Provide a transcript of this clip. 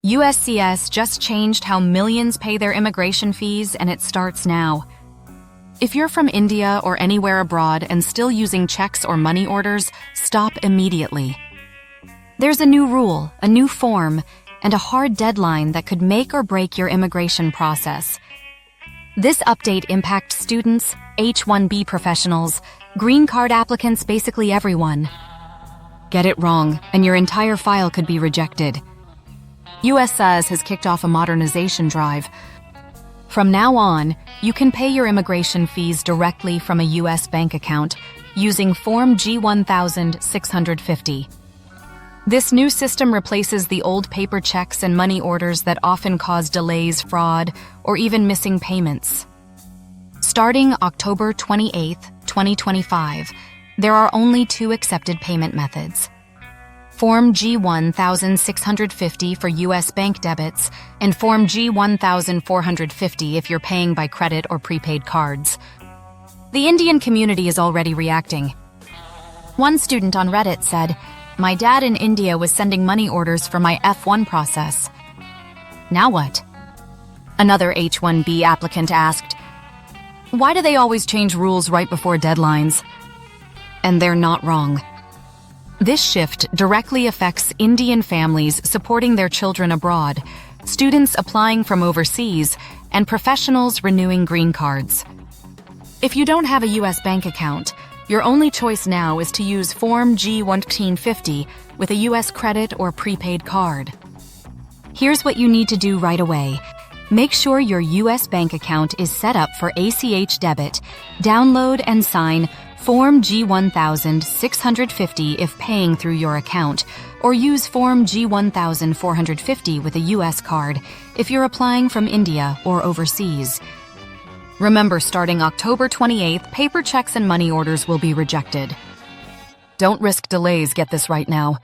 USCIS just changed how millions pay their immigration fees, and it starts now. If you're from India or anywhere abroad and still using checks or money orders, stop immediately. There's a new rule, a new form, and a hard deadline that could make or break your immigration process. This update impacts students, H-1B professionals, green card applicants, basically everyone. Get it wrong, and your entire file could be rejected. USCIS has kicked off a modernization drive. From now on, you can pay your immigration fees directly from a U.S. bank account using Form G-1650. This new system replaces the old paper checks and money orders that often cause delays, fraud, or even missing payments. Starting October 28, 2025, there are only two accepted payment methods: Form G-1650 for U.S. bank debits and Form G-1450 if you're paying by credit or prepaid cards. The Indian community is already reacting. One student on Reddit said, "My dad in India was sending money orders for my F1 process. Now what?" Another H-1B applicant asked, "Why do they always change rules right before deadlines?" And they're not wrong. This shift directly affects Indian families supporting their children abroad, students applying from overseas, and professionals renewing green cards. If you don't have a U.S. bank account, your only choice now is to use Form G-1450 with a U.S. credit or prepaid card. Here's what you need to do right away. Make sure your U.S. bank account is set up for ACH debit. Download and sign Form G-1650 if paying through your account, or use Form G-1450 with a U.S. card if you're applying from India or overseas. Remember, starting October 28th, paper checks and money orders will be rejected. Don't risk delays. Get this right now.